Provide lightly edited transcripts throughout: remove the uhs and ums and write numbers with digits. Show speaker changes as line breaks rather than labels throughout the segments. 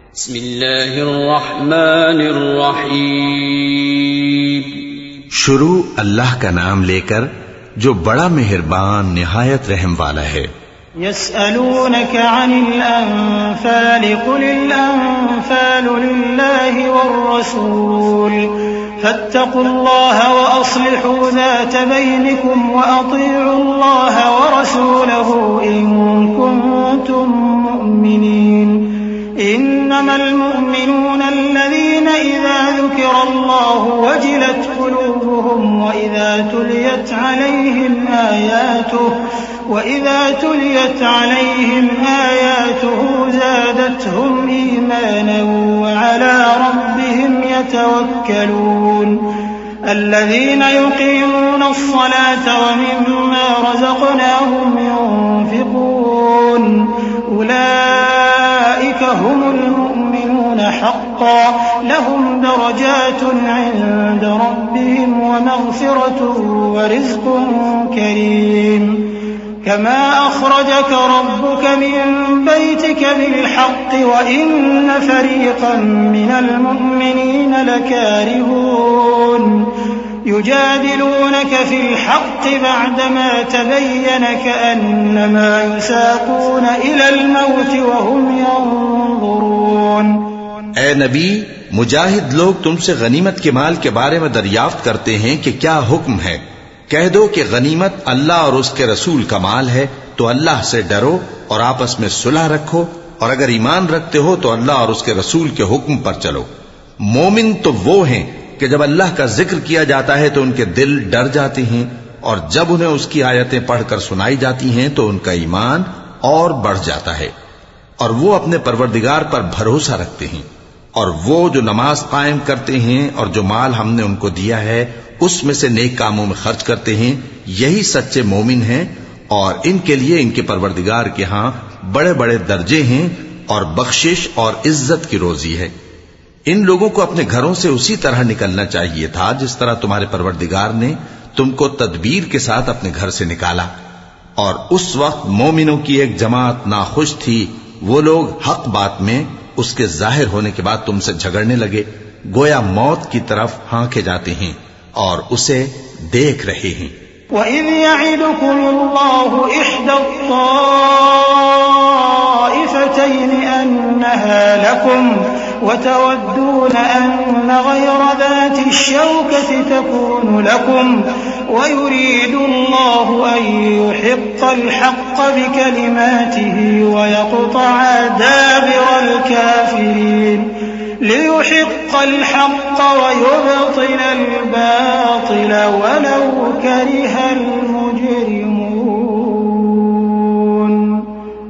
बिस्मिल्लाहिर्रहमानिर्रहीम।
शुरू अल्लाह का नाम लेकर जो बड़ा मेहरबान निहायत रहम वाला है।
यस्अलूनका अनिल अनफाल कुलिल अनफालु लिल्लाहि वर्रसूल फत्तकुल्लाह व अस्लिहू ज़ात बैनिकुम व अतीउल्लाह व रसूलहू इन कुंतुम मुमिनीन। इन्नमल मुमिनून अल्लज़ीना इज़ा ज़ुकिरल्लाहु वजिलत क़ुलूबुहुम व इज़ा तुलियत अलैहिम आयातुहु ज़ादतहुम ईमाना व अला रब्बिहिम यतवक्कलून। الذين يقيمون الصلاة ومما رزقناهم ينفقون أولئك هم المؤمنون حقا لهم درجات عند ربهم ومغفرة ورزق كريم كما أخرجك ربك من بيتك بالحق وإن فريقا من المؤمنين لكارهون يجادلونك في الحق بعدما تبين كأنما يساقون إلى الموت وهم ينظرون।
ए नबी, मुजाहिद लोग तुमसे गनीमत के माल के बारे में दरियाफ्त करते हैं कि क्या हुक्म है। कह दो कि गनीमत अल्लाह और उसके रसूल का माल है, तो अल्लाह से डरो और आपस में सुलह रखो, और अगर ईमान रखते हो तो अल्लाह और उसके रसूल के हुक्म पर चलो। मोमिन तो वो हैं कि जब अल्लाह का जिक्र किया जाता है तो उनके दिल डर जाते हैं, और जब उन्हें उसकी आयतें पढ़कर सुनाई जाती हैं तो उनका ईमान और बढ़ जाता है, और वो अपने परवरदिगार पर भरोसा रखते हैं। और वो जो नमाज कायम करते हैं और जो माल हमने उनको दिया है उसमें से नेक कामों में खर्च करते हैं, यही सच्चे मोमिन हैं, और इनके लिए इनके परवरदिगार के हां बड़े बड़े दर्जे हैं और बख्शिश और इज्जत की रोजी है। इन लोगों को अपने घरों से उसी तरह निकलना चाहिए था जिस तरह तुम्हारे परवरदिगार ने तुमको तदबीर के साथ अपने घर से निकाला। और उस वक्त मोमिनों की एक जमात नाखुश थी। वो लोग हक बात में उसके जाहिर होने के बाद तुमसे झगड़ने लगे, गोया मौत की तरफ हांके जाते हैं और उसे देख रहे हैं।
वइज़ यइदुकुमुल्लाहु इह्दा त्ताइफ़तैन अन्नहा लकुम वतवद्दून अन्न गयरा ज़ाति श्शौकति तकूनु लकुम वयुरीदुल्लाहु अन युहिक़्क़ल हक़्क़ बिकलिमातिही वयक़्तअ दाबिरल काफ़िरीन लियुहिक़्क़ الحق ويبطل الباطل ولو كره المجرمون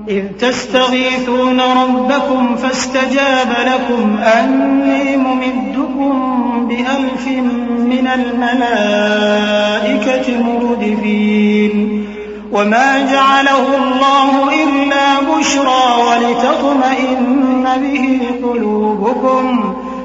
إذ تستغيثون ربكم فاستجاب لكم أني ممدكم بألف من الملائكة مردفين وما جعله الله إلا بشرى ولتطمئن به قلوبكم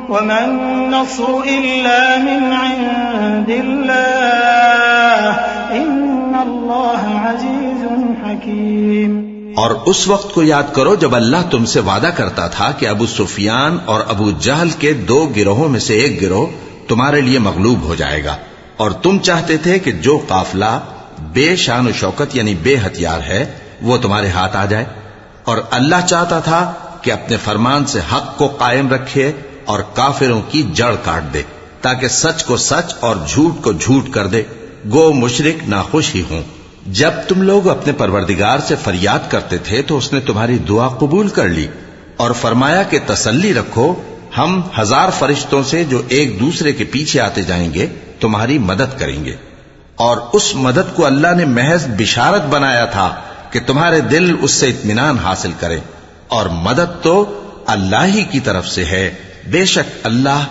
وما النصر إلا من عند الله إن الله عزيز حكيم।
और उस वक्त को याद करो जब अल्लाह तुमसे वादा करता था कि अबू सुफियान और अबू जहल के दो गिरोहों में से एक गिरोह तुम्हारे लिए मगलूब हो जाएगा, और तुम चाहते थे कि जो काफिला बेशान शौकत यानी बेहथियार है वो तुम्हारे हाथ आ जाए, और अल्लाह चाहता था कि अपने फरमान से हक को कायम रखे और काफिरों की जड़ काट दे, ताकि सच को सच और झूठ को झूठ कर दे। गो मुशरिक नाखुश ही हों। जब तुम लोग अपने परवरदिगार से फरियाद करते थे तो उसने तुम्हारी दुआ कबूल कर ली और फरमाया कि तसल्ली रखो, हम 1000 फरिश्तों से जो एक दूसरे के पीछे आते जाएंगे तुम्हारी मदद करेंगे। और उस मदद को अल्लाह ने महज बिशारत बनाया था कि तुम्हारे दिल उससे इत्मीनान हासिल करें, और मदद तो अल्लाह ही की तरफ से है। बेशक अल्लाह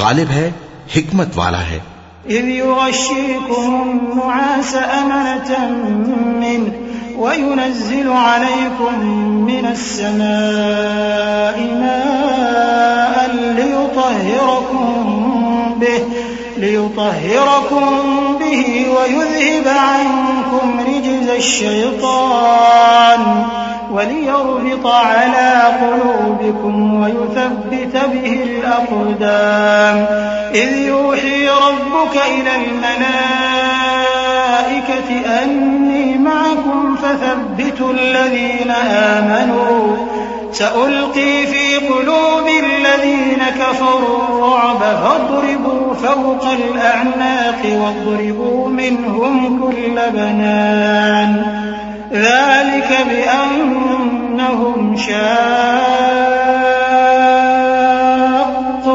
गालिब है, हिकमत वाला है।
إذ يغشيكم النعاس أمنة منه وينزل عليكم من السماء ماء ليطهركم به ويذهب عنكم رجز الشيطان وليربط على قلوبكم ويثبت ونثبت به الأقدام إذ يوحي ربك إلى الملائكة أني معكم فثبتوا الذين آمنوا سألقي في قلوب الذين كفروا الرعب فاضربوا فوق الأعناق واضربوا منهم كل بنان ذلك بأنهم شاقوا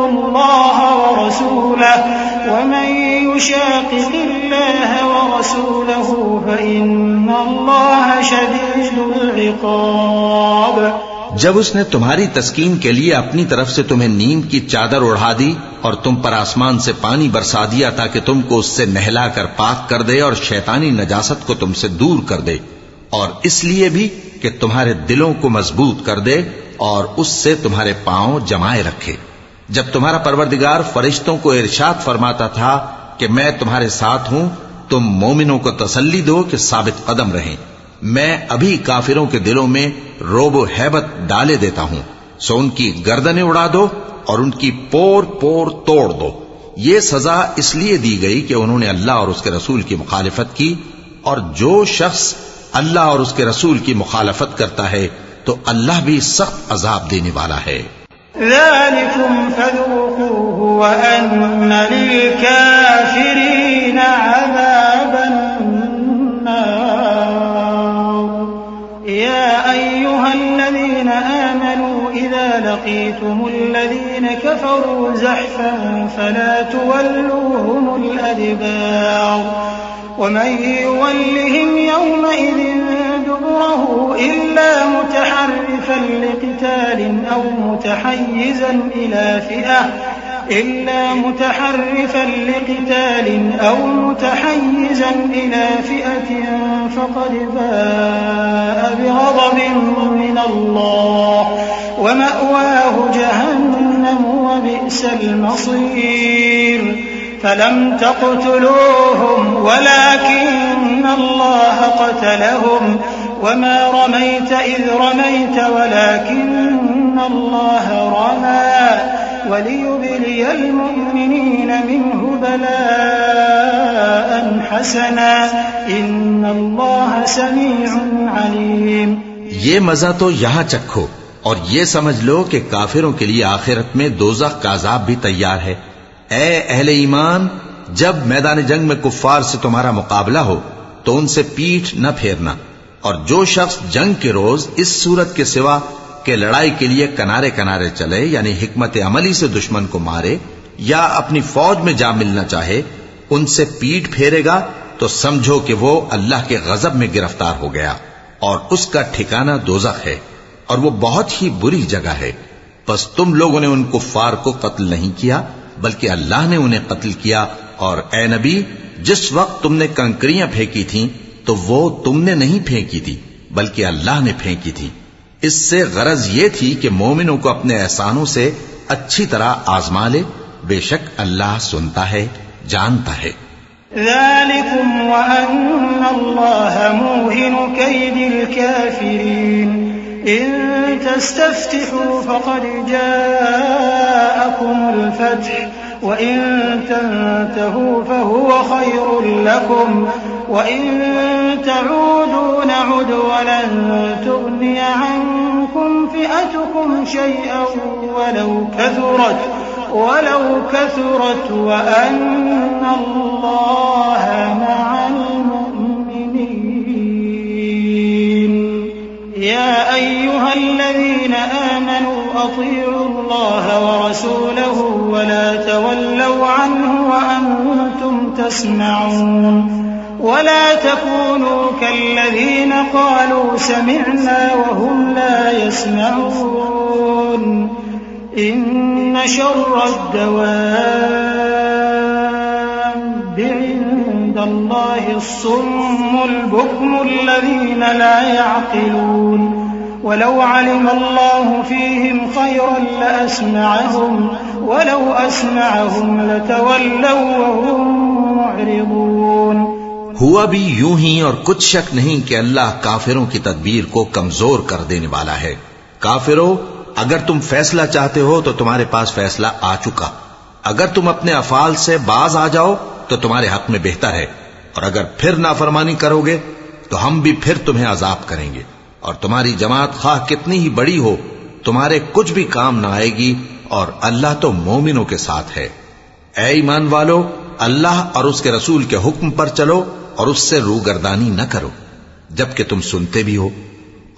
الله ورسوله ومن يشاقق الله ورسوله فإن الله شديد العقاب।
जब उसने तुम्हारी तस्कीन के लिए अपनी तरफ से तुम्हें नींद की चादर उढ़ा दी और तुम पर आसमान से पानी बरसा दिया ताकि तुमको उससे नहलाकर पाक कर दे और शैतानी नजासत को तुमसे दूर कर दे, और इसलिए भी कि तुम्हारे दिलों को मजबूत कर दे और उससे तुम्हारे पांव जमाए रखे। जब तुम्हारा परवरदिगार फरिश्तों को इरशाद फरमाता था कि मैं तुम्हारे साथ हूं, तुम मोमिनों को तसल्ली दो कि साबित कदम रहें। मैं अभी काफिरों के दिलों में रोब हैबत डाले देता हूं, सो उनकी गर्दनें उड़ा दो और उनकी पोर पोर तोड़ दो। ये सजा इसलिए दी गई कि उन्होंने अल्लाह और उसके रसूल की मुखालिफत की, और जो शख्स अल्लाह और उसके रसूल की मुखालफत करता है तो अल्लाह भी सख्त अजाब देने वाला है।
ذلكم فذوقوه وأن للكافرين عذاب النار يا أيها الذين آمنوا إذا لقيتم الذين كفروا زحفا فلا تولوهم الأدبار ومن يولهم يومئذ دبره إلا متحرفا لقتال أو متحيزا إلى فئة فقد باء بغضب من الله ومأواه جهنم وبئس المصير فلم تقتلوهم ولكن الله قتلهم وما رميت إذ رميت ولكن الله رمى وليبلي المؤمنين منه بلاء حسنا إن الله سميع عليم।
ये मजा तो यहां चखो और ये समझ लो कि काफिरों के लिए आखिरत में दोज़ख का अज़ाब भी तैयार है। ए अहले ईमान, जब मैदान जंग में कुफ्फार से तुम्हारा मुकाबला हो तो उनसे पीठ न फेरना, और जो शख्स जंग के रोज इस सूरत के सिवा के लड़ाई के लिए किनारे किनारे चले, यानी हिकमत अमली से दुश्मन को मारे या अपनी फौज में जा मिलना चाहे, उनसे पीठ फेरेगा तो समझो कि वो अल्लाह के गजब में गिरफ्तार हो गया और उसका ठिकाना दोज़ख है और वो बहुत ही बुरी जगह है। बस तुम लोगों ने उन कुफ्फार को कत्ल नहीं किया बल्कि अल्लाह ने उन्हें कत्ल किया, और ए नबी, जिस वक्त तुमने कंकरियां फेंकी थीं तो वो तुमने नहीं फेंकी थी बल्कि अल्लाह ने फेंकी थी। इससे गरज ये थी कि मोमिनों को अपने एहसानों से अच्छी तरह आजमा ले, बेशक अल्लाह सुनता है, जानता है।
ذلكم وأن الله موهن كيد الكافرين إن تستفتحوا فقد جاءكم الفتح وإن تنتهوا فهو خير لكم وإن تعودوا نعد ولن تغني عنكم فئتكم شيئا ولو كثرت وأن الله مع المؤمنين يا أيها الذين آمنوا أطيعوا الله ورسوله ولا تولوا عنه وأنتم تسمعون ولا تكونوا كالذين قالوا سمعنا وهم لا يسمعون إن شر الدواب عند الله الصم البكم الذين لا يعقلون ولو علم الله فيهم خيرا لأسمعهم ولو أسمعهم لتولوا وهم معرضون।
हुआ भी यूं ही और कुछ शक नहीं कि अल्लाह काफिरों की तदबीर को कमजोर कर देने वाला है। काफिरों, अगर तुम फैसला चाहते हो तो तुम्हारे पास फैसला आ चुका। अगर तुम अपने अफाल से बाज आ जाओ तो तुम्हारे हक में बेहतर है, और अगर फिर नाफरमानी करोगे तो हम भी फिर तुम्हें अजाब करेंगे, और तुम्हारी जमात खाह कितनी ही बड़ी हो तुम्हारे कुछ भी काम ना आएगी, और अल्लाह तो मोमिनों के साथ है। ऐ ईमान वालो, अल्लाह और उसके रसूल के हुक्म पर चलो और उससे रूगर्दानी न करो जबकि तुम सुनते भी हो,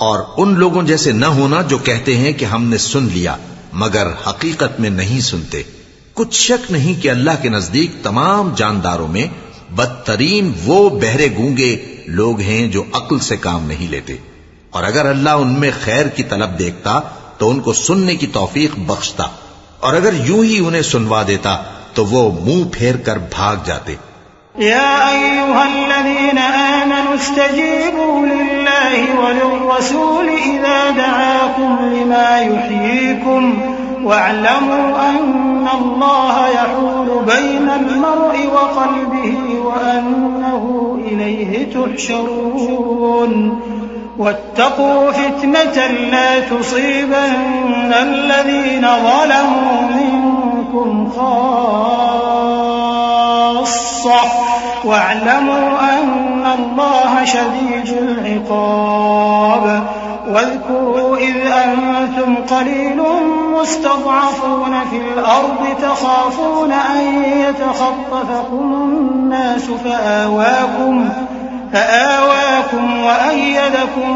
और उन लोगों जैसे न होना जो कहते हैं कि हमने सुन लिया मगर हकीकत में नहीं सुनते। कुछ शक नहीं कि अल्लाह के नजदीक तमाम जानदारों में बदतरीन वो बहरे गूंगे लोग हैं जो अक्ल से काम नहीं लेते, और अगर अल्लाह उनमें खैर की तलब देखता तो उनको सुनने की तौफीक बख्शता, और अगर यूं ही उन्हें सुनवा देता तो वो मुंह फेर कर भाग जाते।
या अय्युहल्लज़ीना आमनू इस्तजीबू लिल्लाहि वलिर्रसूल इज़ा दआकुम लिमा युहयीकुम वअलमू अन्नल्लाह यहूलु बैनल मर्इ व क़ल्बिही व अन्नहु इलैहि तुहशरून वत्तक़ू फितनतन ला तुसीबन्ना अल्लज़ीना ज़लमू मिनकुम खास्सा वअलमू अन्नल्लाह शदीदुल इक़ाब واذكروا إذ أنتم قليل مستضعفون في الأرض تخافون أن يتخطفكم الناس فآواكم وأيدكم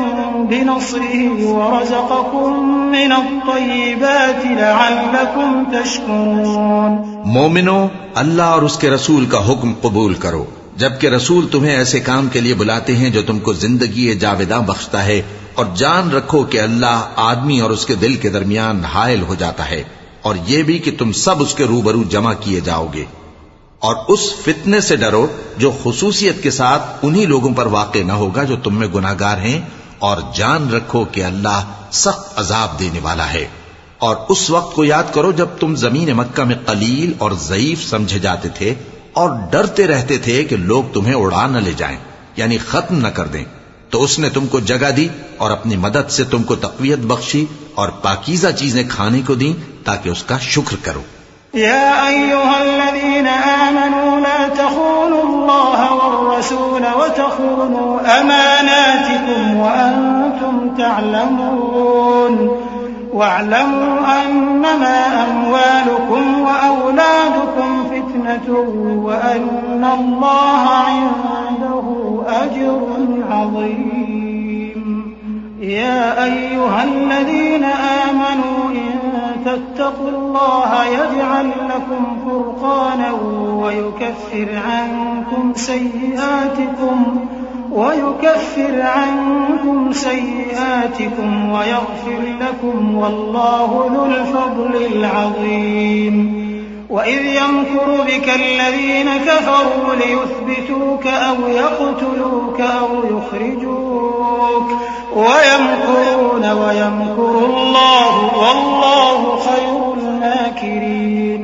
بنصره ورزقكم من الطيبات لعلكم تشكرون।
मोमिनो, अल्लाह और उसके रसूल का हुक्म कबूल करो जबकि रसूल तुम्हें ऐसे काम के लिए बुलाते हैं जो तुमको जिंदगी जावेदा बख्शता है, और जान रखो कि अल्लाह आदमी और उसके दिल के दरमियान हायल हो जाता है, और ये भी कि तुम सब उसके रूबरू जमा किए जाओगे। और उस फितने से डरो जो खुसूसियत के साथ उन्हीं लोगों पर वाक़े न होगा जो तुम में गुनाहगार हैं, और जान रखो कि अल्लाह सख्त अजाब देने वाला है। और उस वक्त को याद करो जब तुम जमीन मक्का में कलील और ज़ईफ समझे जाते थे और डरते रहते थे कि लोग तुम्हें उड़ा न ले जाएं, यानी खत्म न कर दें, तो उसने तुमको जगह दी और अपनी मदद से तुमको तक़वियत बख्शी और पाकीज़ा चीजें खाने को दी ताकि उसका शुक्र करो।
या अय्युहल्लज़ीना आमनू ला तख़ूनुल्लाह वर्रसूल वतख़ूनू अमानातिकुम व अंतुम तअलमून वअलमू अन्नमा अम्वालुकुम व औलादुकुम फितनतुन व अन्नल्लाह इंदहु अज्रुन अज़ीम। या अय्युहल्लज़ीना आमनू तत्तक़ुल्लाह यजअल लकुम फुरक़ानन वयुकफ्फिर अन्कुम सय्यिआतिकुम वयग़फिर लकुम वल्लाहु ज़ुल फ़ज़्लिल अज़ीम। वइज़ यमकुरु बिका अल्लज़ीना कफ़रू लियुथ्बितूक अव यक़्तुलूक अव युख़्रिजूक वयमकुरून वयमकुरुल्लाहु वल्लाहु खैरुल माकिरीन।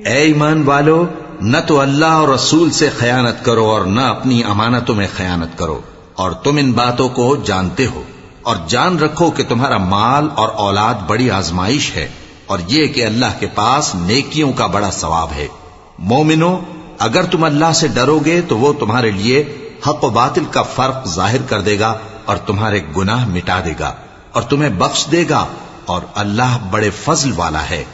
ऐ ईमान वालो, न तो अल्लाह और रसूल से खयानत करो और न अपनी अमानतों में खयानत करो, और तुम इन बातों को जानते हो, और जान रखो कि तुम्हारा माल और औलाद बड़ी आजमाइश है, और ये कि अल्लाह के पास नेकियों का बड़ा सवाब है। मोमिनो, अगर तुम अल्लाह से डरोगे तो वो तुम्हारे लिए हक व बातिल का फर्क जाहिर कर देगा और तुम्हारे गुनाह मिटा देगा और तुम्हें बख्श देगा, और अल्लाह बड़े फजल वाला है।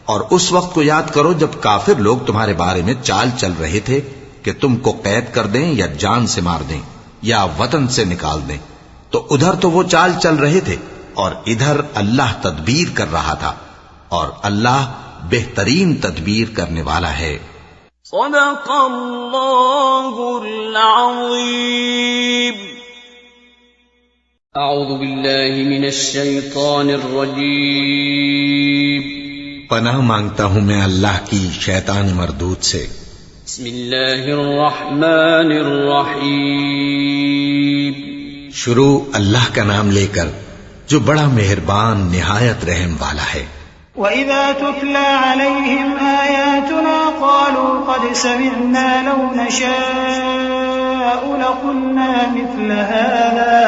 और उस वक्त को याद करो जब काफिर लोग तुम्हारे बारे में चाल चल रहे थे कि तुमको कैद कर दें या जान से मार दें या वतन से निकाल दें, तो उधर तो वो चाल चल रहे थे और इधर अल्लाह तदबीर कर रहा था, और अल्लाह बेहतरीन तदबीर करने वाला है।
सदक़ल्लाहुल अज़ीम। अऊज़ु बिल्लाहि मिनश शैतानिर रजीम।
पनाह मांगता हूं मैं अल्लाह की शैतान मरदूद से।
बिस्मिल्लाहिर रहमानिर रहीम।
शुरू अल्लाह का नाम लेकर जो बड़ा मेहरबान निहायत रहम वाला है।
वइज़ा तुतला अलैहिम आयातुना क़ालू क़द समिअना लौ नशाअु लक़ुलना मिस्ल हाज़ा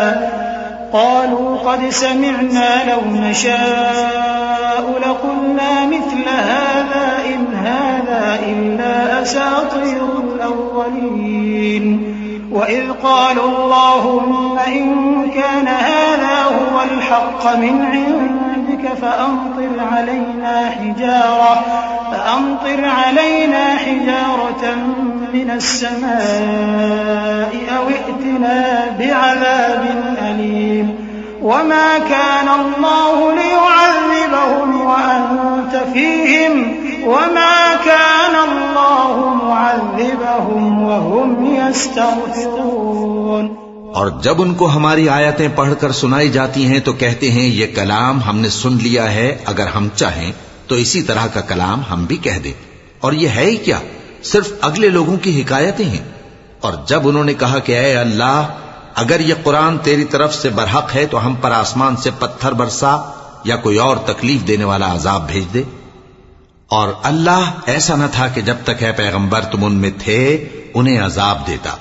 क़ालू क़द समिअना लौ नशाअु نشاء لقلنا مثل هذا إن هذا إلا أساطير الأولين وإذ قالوا اللهم إن كان هذا هو الحق من عندك فأمطر علينا حجارة من السماء أو ائتنا بعذاب أليم وما كان الله ليعذبهم وأنت فيهم وما كان الله معذبهم وهم يستغفرون।
और जब उनको हमारी आयतें पढ़कर सुनाई जाती हैं तो कहते हैं ये कलाम हमने सुन लिया है, अगर हम चाहें तो इसी तरह का कलाम हम भी कह दें। और ये है ही क्या, सिर्फ अगले लोगों की हिकायतें हैं। और जब उन्होंने कहा कि ऐ अल्लाह, अगर ये कुरान तेरी तरफ से बरहक है तो हम पर आसमान से पत्थर बरसा या कोई और तकलीफ देने वाला अजाब भेज दे। और अल्लाह ऐसा न था कि जब तक है पैगंबर तुम उनमें थे उन्हें अजाब देता,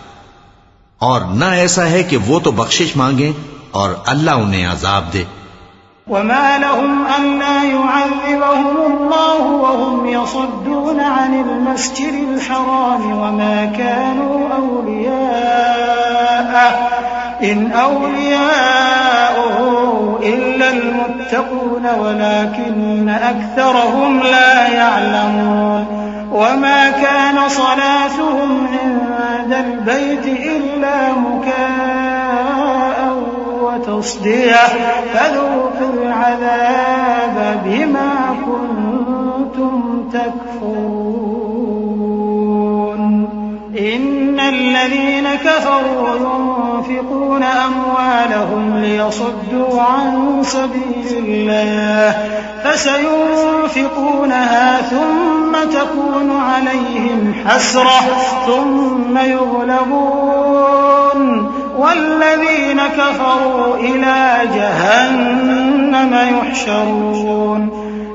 और न ऐसा है कि वो तो बख्शिश मांगे और अल्लाह उन्हें अजाब दे।
वमा लहुम अल्ला युअज़्ज़िबहुमुल्लाहु वहुम यसुद्दून अनिल मस्जिदिल हराम वमा कानू औलियाअहु इन औलियाउहु इल्लल मुत्तक़ून वलाकिन्न अक्सरहुम ला यअलमून वमा कान सलातुहुम इंदल बैति इल्ला मुकाअ वतस्दिया फज़ूक़ुल अज़ाब बिमा कुन्तुम तकफुरून। इन्नल्लज़ीन कफ़रू युनफ़िक़ून अम्वालहुम लियसुद्दू अन सबीलिल्लाह फसयुनफ़िक़ूनहा थुम्म तकून अलैहिम हस्रह थुम्म युग़लबून वल्लज़ीन कफ़रू इला जहन्नम युहशरून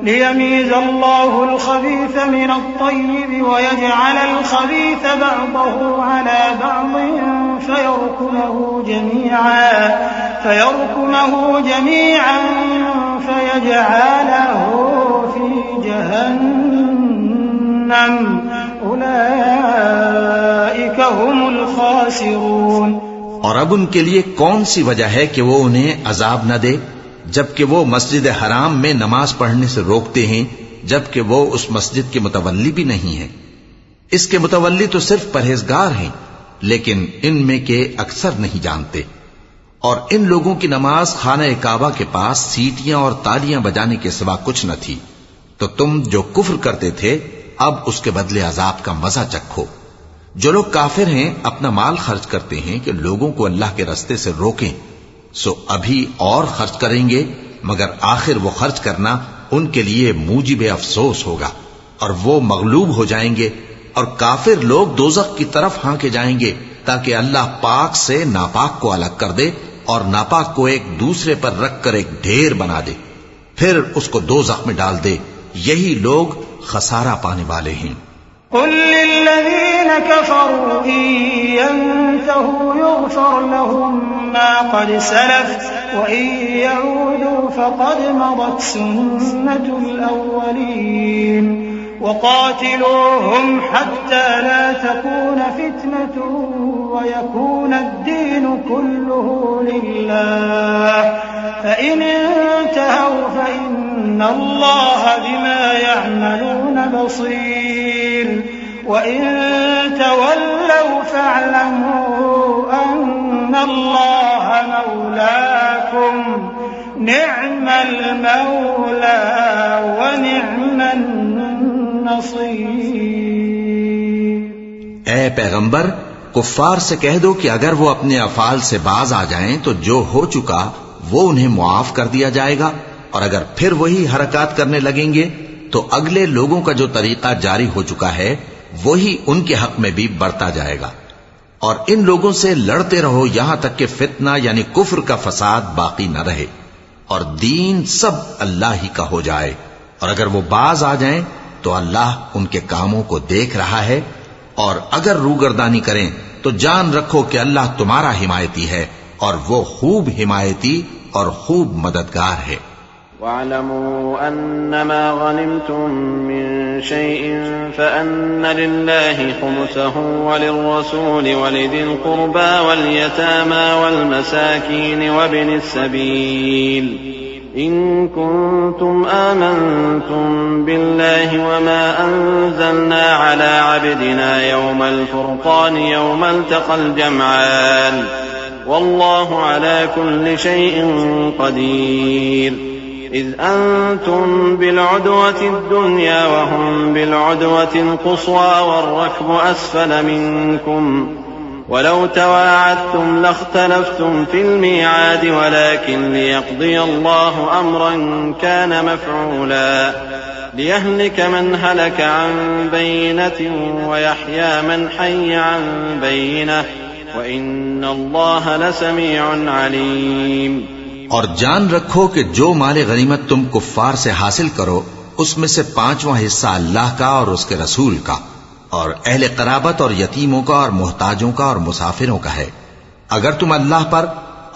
लियमीज़ अल्लाहु अल-ख़बीथ मिन अत-तय्यिब वयजअल अल-ख़बीथ बअदहु अला बअदिन फयरकुमहु जमीअन फयजअलहु फी जहन्नम उलाइका हुमुल ख़ासिरून।
और अब उनके लिए कौन सी वजह है कि वो उन्हें अजाब न दे, जबकि वो मस्जिद हराम में नमाज पढ़ने से रोकते हैं, जबकि वो उस मस्जिद के मुतवल्ली भी नहीं है। इसके मुतवल्ली तो सिर्फ परहेजगार हैं, लेकिन इनमें के अक्सर नहीं जानते। और इन लोगों की नमाज खाना काबा के पास सीटियां और तालियां बजाने के सिवा कुछ न थी। तो तुम जो कुफ्र करते थे अब उसके बदले अजाब का मजा चखो। जो लोग काफिर हैं अपना माल खर्च करते हैं कि लोगों को अल्लाह के रास्ते से रोकें, सो अभी और खर्च करेंगे, मगर आखिर वो खर्च करना उनके लिए मूजिब अफसोस होगा और वो मगलूब हो जाएंगे। और काफिर लोग दोज़ख की तरफ हांके जाएंगे ताकि अल्लाह पाक से नापाक को अलग कर दे और नापाक को एक दूसरे पर रखकर एक ढेर बना दे, फिर उसको दोज़ख में डाल दे। यही लोग खसारा पाने वाले हैं।
कुल लिल्लज़ीन कफ़रू इन यंतहू युग़फ़र लहुम मा क़द सलफ़ व इन यऊदू फ़क़द मदत सुन्नतुल अव्वलीन वक़ातिलूहुम हत्ता ला तकून फ़ित्नतुन व यकून अद-दीन कुल्लुहु लिल्लाह फ़इन इंतहव फ़इन्नल्लाह बिमा यअमलून बसीर वइन तवल्लव फ़अलमू अन्नल्लाह मौलाकुम निअमल मौला व निअमन नसीर।
ऐ पैगंबर, कुफ्फार से कह दो कि अगर वो अपने अफाल से बाज आ जाएं तो जो हो चुका वो उन्हें मुआफ कर दिया जाएगा, और अगर फिर वही हरकत करने लगेंगे तो अगले लोगों का जो तरीका जारी हो चुका है वही उनके हक में भी बढ़ता जाएगा। और इन लोगों से लड़ते रहो यहां तक कि फितना यानी कुफ्र का फसाद बाकी न रहे और दीन सब अल्लाह ही का हो जाए। और अगर वो बाज आ जाएं तो अल्लाह उनके कामों को देख रहा है, और अगर रूगर्दानी करें तो जान रखो कि अल्लाह तुम्हारा हिमायती है और वो खूब हिमायती और खूब मददगार है।
واعلموا أنما غنمتم من شيء فأن لله خمسه وللرسول ولذي القربى واليتامى والمساكين وابن السبيل إن كنتم آمنتم بالله وما أنزلنا على عبدنا يوم الفرقان يوم التقى الجمعان والله على كل شيء قدير إذ أنتم بالعدوة الدنيا وهم بالعدوة القصوى والركب أسفل منكم ولو تواعدتم لاختلفتم في الميعاد ولكن ليقضي الله أمرا كان مفعولا ليهلك من هلك عن بينة ويحيى من حي عن بينة وإن الله لسميع عليم।
और जान रखो कि जो माले गनीमत तुम कुफ्फार से हासिल करो उसमें से 5वां हिस्सा अल्लाह का और उसके रसूल का और अहले कराबत और यतीमों का और मोहताजों का और मुसाफिरों का है। अगर तुम अल्लाह पर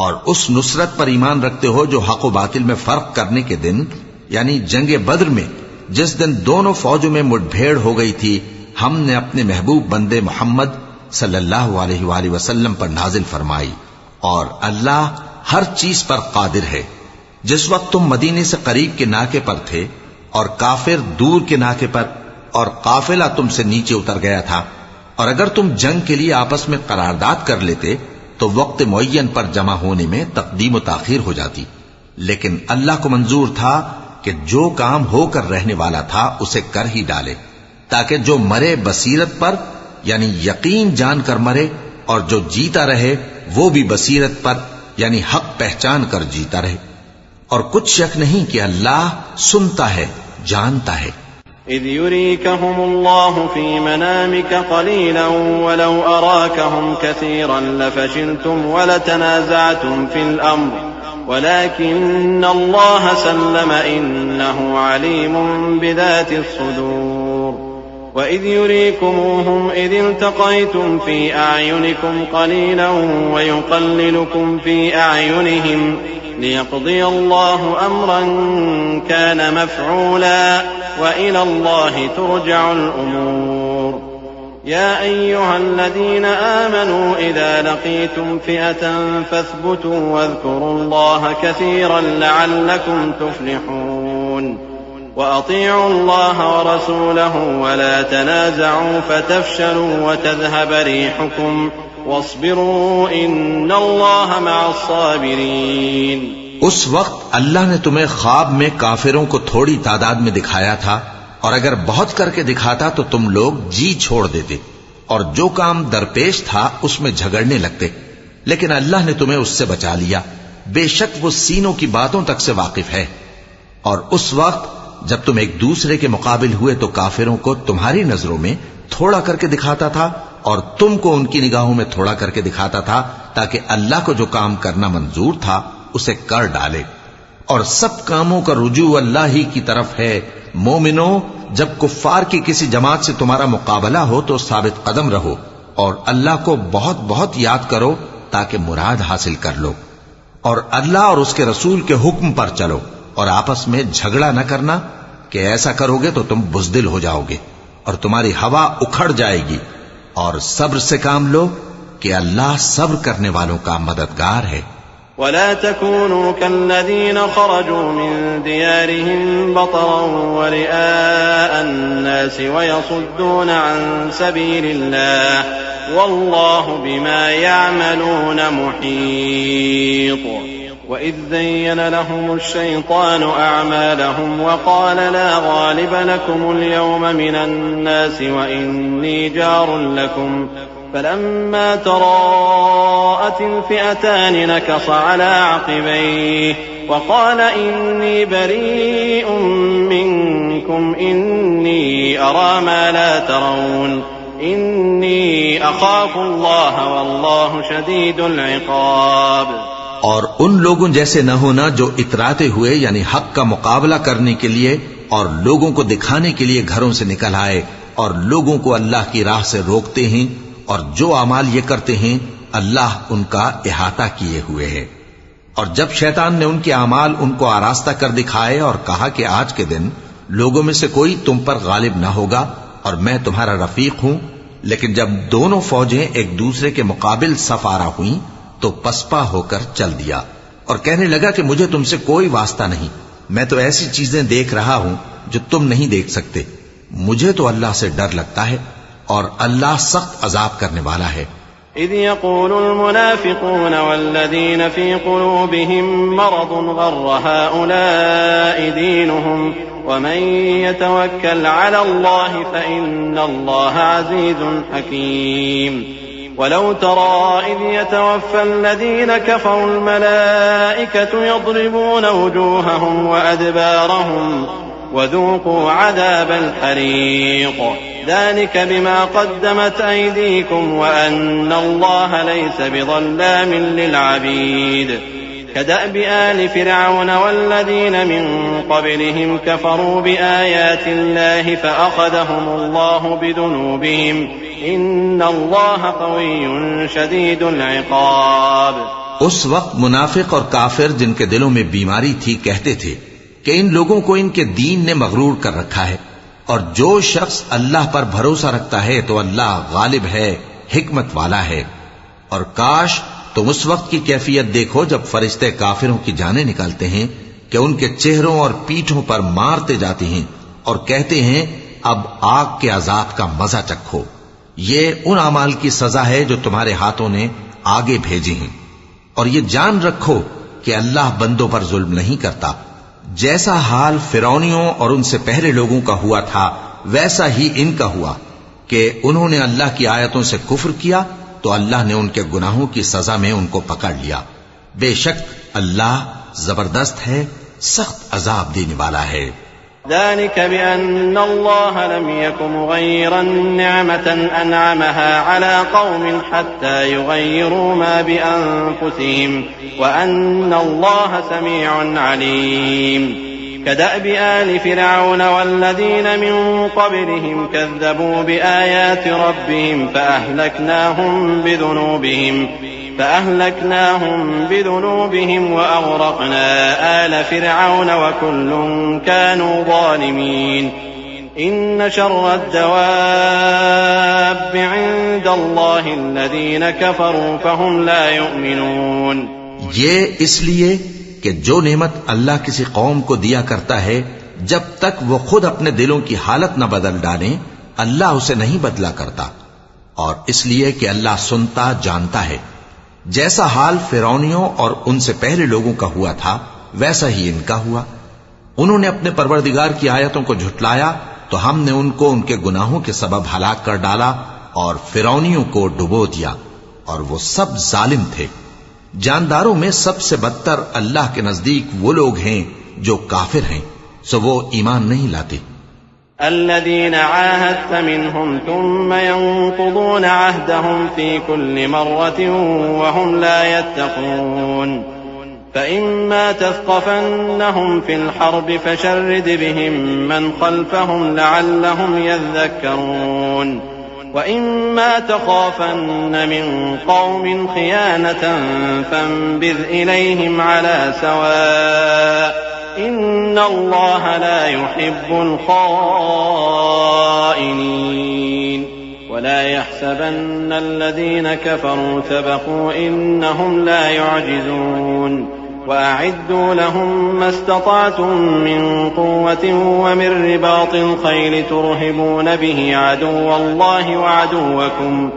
और उस नुसरत पर ईमान रखते हो जो हक व बातिल में फर्क करने के दिन यानी जंगे बद्र में जिस दिन दोनों फौजों में मुठभेड़ हो गई थी, हमने अपने महबूब बंदे मोहम्मद सल्लल्लाहु अलैहि वसल्लम पर नाजिल फरमाई और अल्लाह हर चीज पर कादिर है। जिस वक्त तुम मदीने से करीब के नाके पर थे और काफिर दूर के नाके पर और काफिला तुमसे नीचे उतर गया था और अगर तुम जंग के लिए आपस में करारदाद कर लेते तो वक्त मुअय्यन पर जमा होने में तकदीम व ताखीर हो जाती, लेकिन अल्लाह को मंजूर था कि जो काम होकर रहने वाला था उसे कर ही डाले ताकि जो मरे बसीरत पर यानी यकीन जानकर मरे और जो जीता रहे वो भी बसीरत पर यानी हक पहचान कर जीता रहे। और कुछ शक नहीं कि अल्लाह सुनता है, जानता है।
إذ يريكهم الله في منامك قليلا ولو أراكهم كثيرا لفشلتم ولتنازعتم في الأمر ولكن الله سلم إنه عليم بذات الصدور وإذ يريكموهم إذ التقيتم في أعينكم قليلا ويقللكم في أعينهم ليقضي الله أمرا كان مفعولا وإلى الله ترجع الأمور يا أيها الذين آمنوا إذا لقيتم فئة فاثبتوا واذكروا الله كثيرا لعلكم تفلحون وأطيعوا الله ورسوله ولا تنازعوا فتفشلوا وتذهب ريحكم واصبروا إن الله مع الصابرين।
उस वक्त अल्लाह ने तुम्हें ख्वाब में काफिरों को थोड़ी तादाद में दिखाया था और अगर बहुत करके दिखाता तो तुम लोग जी छोड़ देते और जो काम दरपेश था उसमें झगड़ने लगते, लेकिन अल्लाह ने तुम्हें उससे बचा लिया। बेशक वो सीनों की बातों तक से वाकिफ है। और उस वक्त जब तुम एक दूसरे के मुकाबिल हुए तो काफिरों को तुम्हारी नजरों में थोड़ा करके दिखाता था और तुमको उनकी निगाहों में थोड़ा करके दिखाता था ताकि अल्लाह को जो काम करना मंजूर था उसे कर डाले। और सब कामों का रुजू अल्लाह ही की तरफ है। मोमिनो, जब कुफ्फार की किसी जमात से तुम्हारा मुकाबला हो तो साबित कदम रहो और अल्लाह को बहुत बहुत याद करो ताकि मुराद हासिल कर लो। और अल्लाह और उसके रसूल के हुक्म पर चलो और आपस में झगड़ा न करना कि ऐसा करोगे तो तुम बुज़दिल हो जाओगे और तुम्हारी हवा उखड़ जाएगी। और सब्र से काम लो कि अल्लाह सब्र करने वालों का मददगार है।
ولا تكونوا كالذين خرجوا من ديارهم بطرا ورئاء الناس ويصدون عن سبيل الله والله بما يعملون محيط وإذ زين لهم الشيطان أعمالهم وقال لا غالب لكم اليوم من الناس وإني جار لكم فلما تراءت الفئتان نكص على عقبيه وقال إني بريء منكم إني أرى ما لا ترون إني أخاف الله والله شديد العقاب।
और उन लोगों जैसे न होना जो इतराते हुए यानी हक का मुकाबला करने के लिए और लोगों को दिखाने के लिए घरों से निकल आए और लोगों को अल्लाह की राह से रोकते हैं और जो अमाल ये करते हैं अल्लाह उनका इहाता किए हुए है। और जब शैतान ने उनके अमाल उनको आरास्ता कर दिखाए और कहा कि आज के दिन लोगों में से कोई तुम पर गालिब न होगा और मैं तुम्हारा रफीक हूं, लेकिन जब दोनों फौजें एक दूसरे के मुकाबिल सफारा हुई तो पसपा होकर चल दिया और कहने लगा कि मुझे तुमसे कोई वास्ता नहीं, मैं तो ऐसी चीजें देख रहा हूं जो तुम नहीं देख सकते। मुझे तो अल्लाह से डर लगता है और अल्लाह सख्त अजाब करने वाला है।
इज़ यक़ूलुल मुनाफ़िक़ून वल्लज़ीन फ़ी क़ुलूबिहिम मरदुन ग़र्र हाउलाइ दीनुहुम वमन यतवक्कल अलल्लाहि फ़इन्नल्लाह अज़ीज़ुन हकीम। वलौ तरा इज़ यतवफ़्फ़ल्लज़ीन कफ़रुल मलाइकतु यضرबून वुजूहहुम वअदबारहुम वज़ूक़ू अज़ाबल हरीक़ ذلك بما قدمت أيديكم وأن الله ليس بظلام للعبيد كدأب آل فرعون والذين من قبلهم كفروا بآيات الله فأخذهم الله بذنوبهم إن الله قوي شديد العقاب।
उस वक्त मुनाफिक और काफिर जिनके दिलों में बीमारी थी कहते थे कि इन लोगों को इनके दीन ने मगरूर कर रखा है और जो शख्स अल्लाह पर भरोसा रखता है तो अल्लाह गालिब है, हिकमत वाला है। और काश तुम उस वक्त की कैफियत देखो जब फरिश्ते काफिरों की जानें निकालते हैं कि उनके चेहरों और पीठों पर मारते जाते हैं और कहते हैं अब आग के अजाब का मजा चखो। ये उन अमाल की सजा है जो तुम्हारे हाथों ने आगे भेजी हैं। और ये जान रखो कि अल्लाह बंदों पर जुल्म नहीं करता। जैसा हाल फिरौनियों और उनसे पहले लोगों का हुआ था वैसा ही इनका हुआ कि उन्होंने अल्लाह की आयतों से कुफ्र किया तो अल्लाह ने उनके गुनाहों की सजा में उनको पकड़ लिया। बेशक अल्लाह जबरदस्त है, सख्त अजाब देने वाला है।
ذلك بأن الله لم يك مغيرا نعمة أنعمها على قوم حتى يغيروا ما بأنفسهم وأن الله سميع عليم كدأب آل فرعون والذين من قبلهم كذبوا بآيات ربهم فأهلكناهم بذنوبهم وأغرقنا آل فرعون وكل كانوا ظالمين إن شر الدواب عند الله الذين كفروا فهم لا يؤمنون।
ये इसलिए कि जो नेमत अल्लाह किसी कौम को दिया करता है जब तक वो खुद अपने दिलों की हालत न बदल डाले अल्लाह उसे नहीं बदला करता, और इसलिए कि अल्लाह सुनता जानता है। जैसा हाल फिरौनियों और उनसे पहले लोगों का हुआ था वैसा ही इनका हुआ। उन्होंने अपने परवरदिगार की आयतों को झुटलाया तो हमने उनको उनके गुनाहों के सबब हलाक कर डाला और फिरौनियों को डुबो दिया, और वो सब जालिम थे। जानदारों में सबसे बदतर अल्लाह के नजदीक वो लोग हैं जो काफिर हैं, सो वो ईमान नहीं लाते।
الذين عاهدت منهم ثم ينقضون عهدهم في كل مرة وهم لا يتقون فإما تثقفنهم في الحرب فشرد بهم من خلفهم لعلهم يذكرون وإما تخافن من قوم خيانة فانبذ إليهم على سواء إن الله لا يحب الخائنين ولا يحسبن الذين كفروا سبقوا إنهم لا يعجزون وأعدوا لهم ما استطعتم من قوة ومن رباط الخيل ترهبون به عدو الله وعدوكم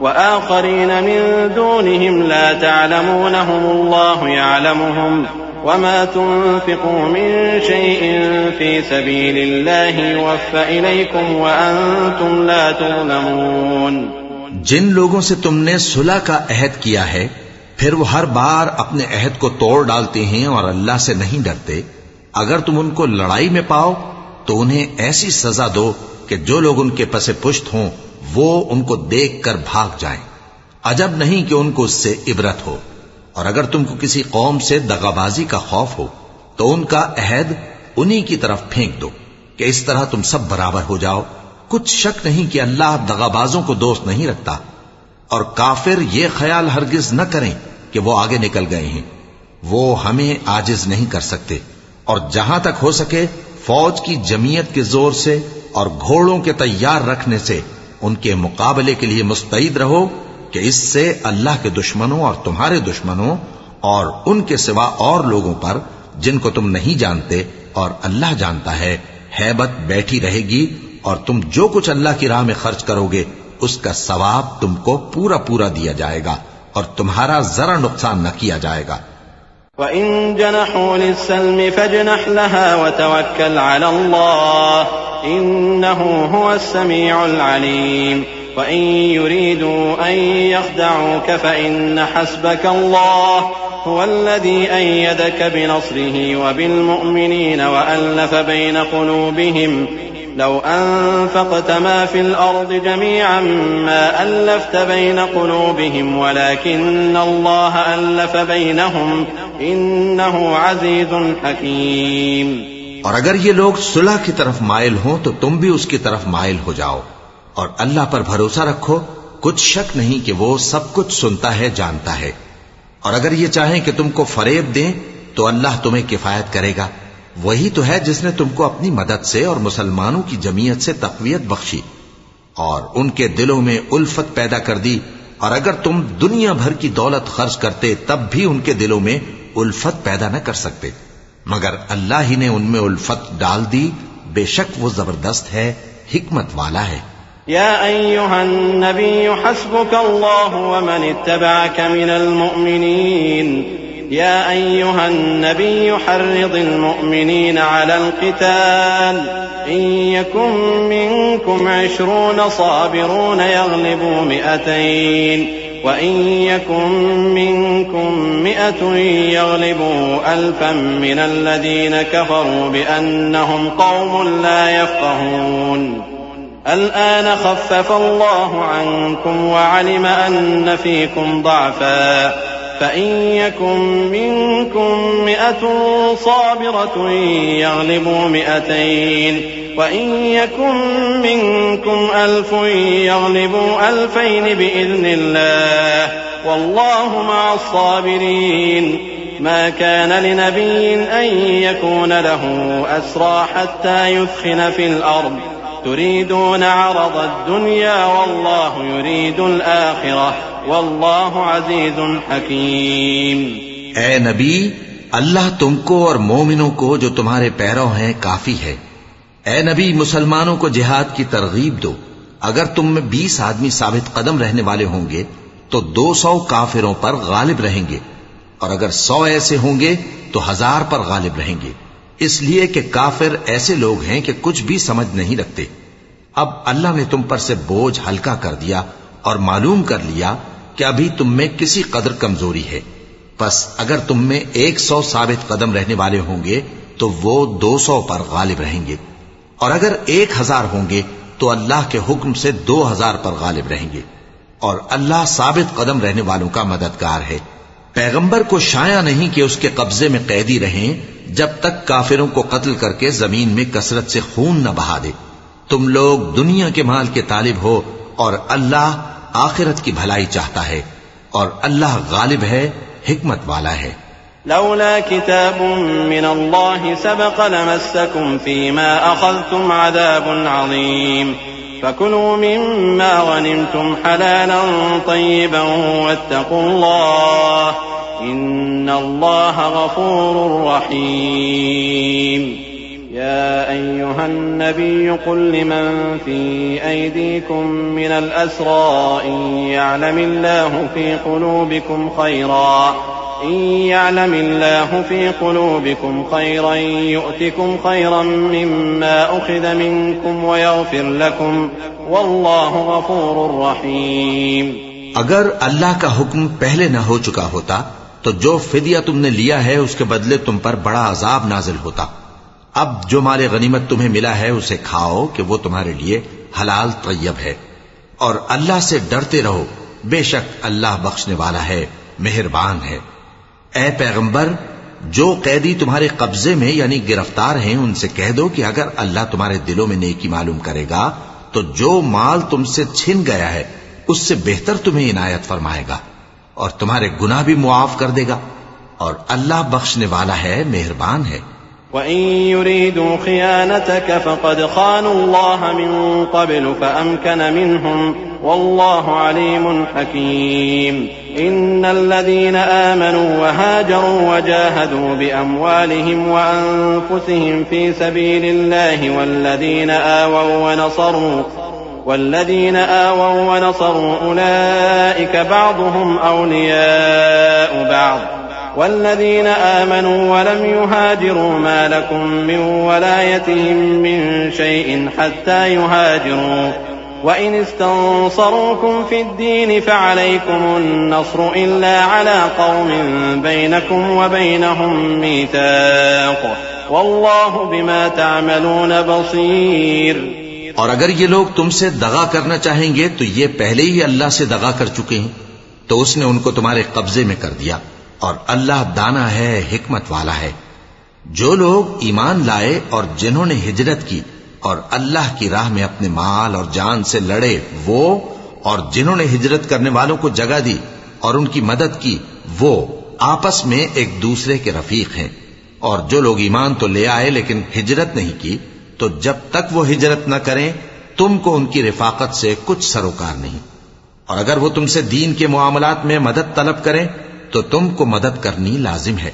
وآخرين من دونهم لا تعلمونهم الله يعلمهم وما تنفقوا من شيء في سبيل الله يوفى إليكم وأنتم لا تظلمون।
जिन लोगों से तुमने सुलह का अहद किया है फिर वो हर बार अपने अहद को तोड़ डालते हैं और अल्लाह से नहीं डरते, अगर तुम उनको लड़ाई में पाओ तो उन्हें ऐसी सजा दो कि जो लोग उनके पसे पुश्त हों वो उनको देखकर भाग जाएं। अजब नहीं कि उनको उससे इबरत हो। और अगर तुमको किसी कौम से दगाबाजी का खौफ हो तो उनका अहद उन्हीं की तरफ फेंक दो कि इस तरह तुम सब बराबर हो जाओ। कुछ शक नहीं कि अल्लाह दगाबाजों को दोस्त नहीं रखता। और काफिर ये ख्याल हरगिज न करें कि वो आगे निकल गए हैं। वो हमें आजिज नहीं कर सकते। और जहां तक हो सके फौज की जमीयत के जोर से और घोड़ों के तैयार रखने से उनके मुकाबले के लिए मुस्तैद रहो कि इससे अल्लाह के दुश्मनों और तुम्हारे दुश्मनों और उनके सिवा और लोगों पर जिनको तुम नहीं जानते और अल्लाह जानता है, हैबत बैठी रहेगी और तुम जो कुछ अल्लाह की राह में खर्च करोगे उसका सवाब तुमको पूरा पूरा दिया जाएगा और तुम्हारा जरा नुकसान न किया जाएगा।
वइन जनहू लिस्सल्म फजनह लहा वतवक्कल अला अल्लाह इन्नहु हुवस समीउल अलीम वइन युरीदू अन यख्दऊक फइन्न हस्बक अल्लाह हुवल्लज़ी अय्यदक बिनस्रिही वबिलमुअ्मिनीन वअल्लफ़ बैन क़ुलूबिहिम लौ अनफ़क़त मा फ़िल अर्ज़ि जमीअन मा अल्लफ़्त बैन क़ुलूबिहिम वलाकिन्न अल्लाह अल्लफ़ बैनहुम इन्नहु अज़ीज़ुन हकीम।
और अगर ये लोग सुलह की तरफ माइल हों तो तुम भी उसकी तरफ माइल हो जाओ और अल्लाह पर भरोसा रखो, कुछ शक नहीं कि वो सब कुछ सुनता है, जानता है। और अगर ये चाहें कि तुमको फरेब दें तो अल्लाह तुम्हें किफायत करेगा। वही तो है जिसने तुमको अपनी मदद से और मुसलमानों की जमीयत से तक़वियत बख्शी और उनके दिलों में उल्फत पैदा कर दी। और अगर तुम दुनिया भर की दौलत खर्च करते तब भी उनके दिलों में उल्फत पैदा न कर सकते, मगर अल्लाह ही ने उनमें उल्फत डाल दी। बेशक वो जबरदस्त है, हिकमत वाला है।
या अय्युहन नबिय्यु हस्बुकल्लाहु व मन इत्तबअक मिनल मुअ्मिनीन या अय्युहन नबिय्यु हर्रिदिल मुअ्मिनीन अलल क़िताल इन यकुम मिनकुम 20 साबिरून यग़लिबू 100 व इन यकुम मिनकुम 100 यग़लिबू 1000 मिनल लज़ीन कफ़रू बिअन्नहुम क़ौमुन ला यफ़क़हून الآن خفف الله عنكم وعلم أن فيكم ضعفا فإن يكن منكم 100 صابرة يغلبوا 200 وإن يكن منكم 1000 يغلبوا 2000 بإذن الله والله مع الصابرين ما كان لنبي أن يكون له أسرى حتى يثخن في الأرض तुरीदून अरद दुनिया वल्लाहु युरीदुल आखिरह वल्लाहु अज़ीज़ुन हकीम।
ए नबी, अल्लाह तुमको और मोमिनों को जो तुम्हारे पैरों हैं काफी है। ए नबी, मुसलमानों को जिहाद की तरगीब दो। अगर तुम में 20 आदमी साबित कदम रहने वाले होंगे तो 200 काफिरों पर गालिब रहेंगे, और अगर 100 ऐसे होंगे तो 1000 पर गालिब रहेंगे, इसलिए कि काफिर ऐसे लोग हैं कि कुछ भी समझ नहीं रखते। अब अल्लाह ने तुम पर से बोझ हल्का कर दिया और मालूम कर लिया कि अभी तुम में किसी कदर कमजोरी है। बस अगर तुम में 100 साबित कदम रहने वाले होंगे तो वो 200 पर गालिब रहेंगे, और अगर 1000 होंगे तो अल्लाह के हुक्म से 2000 पर गालिब रहेंगे, और अल्लाह साबित कदम रहने वालों का मददगार है। पैगंबर को शाया नहीं कि उसके कब्जे में कैदी रहें जब तक काफिरों को कत्ल करके जमीन में कसरत से खून न बहा दे। तुम लोग दुनिया के माल के तालिब हो और अल्लाह आखिरत की भलाई चाहता है, और अल्लाह गालिब है, हिकमत वाला है।
लौला किताबुम मिनल्लाहि सबक़ लमस्सकुम फीमा अख़ज़्तुम अज़ाबुन अज़ीम फकुलू मिम्मा गनिमतुम हलालन तय्यिबन वत्तक़ुल्लाह इन्नल्लाह गफ़ूरुर रहीम। या अय्युहन नबिय्यु कुल लिमन फी अयदीकुम मिनल अस्रा इन यअलमिल्लाहु फी क़ुलूबिकुम खैरन यु'तिकुम खैरन मिम्मा उख़िज़ मिनकुम वयग़फ़िर लकुम वल्लाहु गफ़ूरुर रहीम।
अगर अल्लाह का हुक्म पहले न हो चुका होता तो जो फिदिया तुमने लिया है उसके बदले तुम पर बड़ा अजाब नाजिल होता। अब जो माले गनीमत तुम्हें मिला है उसे खाओ कि वो तुम्हारे लिए हलाल तय्यब है, और अल्लाह से डरते रहो, बेशक अल्लाह बख्शने वाला है, मेहरबान है। ए पैगंबर, जो कैदी तुम्हारे कब्जे में यानी गिरफ्तार हैं उनसे कह दो कि अगर अल्लाह तुम्हारे दिलों में नेकी मालूम करेगा तो जो माल तुमसे छिन गया है उससे बेहतर तुम्हें इनायत फरमाएगा और तुम्हारे गुनाह भी मुआफ कर देगा, और अल्लाह बख्शने वाला है, मेहरबान है।
وإن يريدوا خيانتك فقد خانوا الله من قبل فأمكن منهم والله عليم حكيم إن الذين آمنوا وهاجروا وجاهدوا بأموالهم وأنفسهم في سبيل الله والذين آووا ونصروا أولئك بعضهم أولياء بعض والذين آمنوا ولم يهاجروا ما لكم من ولايتهم من شيء حتى يهاجروا وإن استنصروكم في الدين فعليكم النصر إلا على قوم بينكم وبينهم ميثاق والله بما تعملون بصير।
और अगर ये लोग तुमसे दगा करना चाहेंगे तो ये पहले ही अल्लाह से दगा कर चुके हैं, तो उसने उनको तुम्हारे कब्जे में कर दिया और अल्लाह दाना है, हिकमत वाला है। जो लोग ईमान लाए और जिन्होंने हिजरत की और अल्लाह की राह में अपने माल और जान से लड़े, वो और जिन्होंने हिजरत करने वालों को जगह दी और उनकी मदद की, वो आपस में एक दूसरे के रफीक हैं। और जो लोग ईमान तो ले आए लेकिन हिजरत नहीं की, तो जब तक वो हिजरत न करें तुमको उनकी रिफाकत से कुछ सरोकार नहीं। और अगर वो तुमसे दीन के मुआमलात में मदद तलब करें तो तुमको मदद करनी लाजिम है,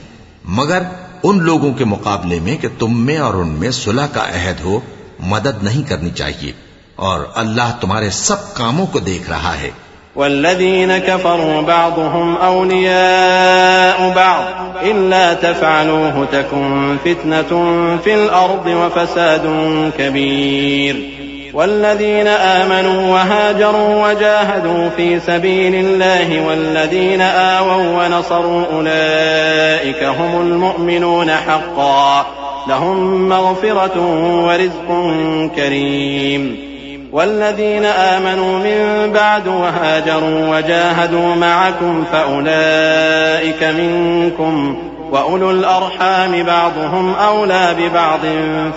मगर उन लोगों के मुकाबले में कि तुम में और उनमें सुलह का अहद हो, मदद नहीं करनी चाहिए। और अल्लाह तुम्हारे सब कामों को देख रहा है।
वल्लज़ीन कफ़रू बअदुहुम औलियाउ बअद इल्ला तफ़अलूहु तकुन फ़ित्नतुन फ़िल अर्दि व फ़सादुन कबीर। والذين آمنوا وهاجروا وجاهدوا في سبيل الله والذين آووا ونصروا أولئك هم المؤمنون حقا لهم مغفرة ورزق كريم. والذين آمنوا من بعد وهاجروا وجاهدوا معكم فأولئك منكم وأولو الأرحام بعضهم أولى ببعض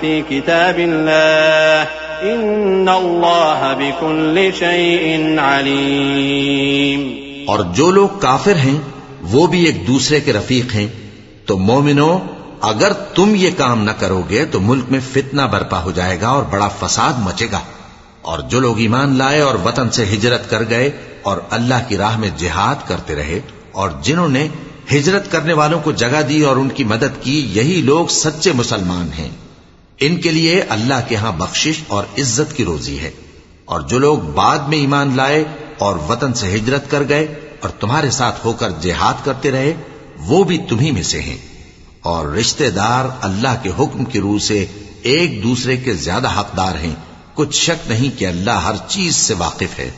في كتاب الله إن الله بكل شيء عليم।
और जो लोग काफिर हैं वो भी एक दूसरे के रफीक हैं। तो मोमिनो, अगर तुम ये काम न करोगे तो मुल्क में फितना बर्पा हो जाएगा और बड़ा फसाद मचेगा। और जो लोग ईमान लाए और वतन से हिजरत कर गए और अल्लाह की राह में जिहाद करते रहे और जिन्होंने हिजरत करने वालों को जगह दी और उनकी मदद की, यही लोग सच्चे मुसलमान हैं। इनके लिए अल्लाह के यहां बख्शिश और इज्जत की रोजी है। और जो लोग बाद में ईमान लाए और वतन से हिजरत कर गए और तुम्हारे साथ होकर जिहाद करते रहे, वो भी तुम्ही में से हैं। और रिश्तेदार अल्लाह के हुक्म की रूह से एक दूसरे के ज्यादा हकदार हैं। कुछ शक नहीं कि अल्लाह हर चीज से वाकिफ है।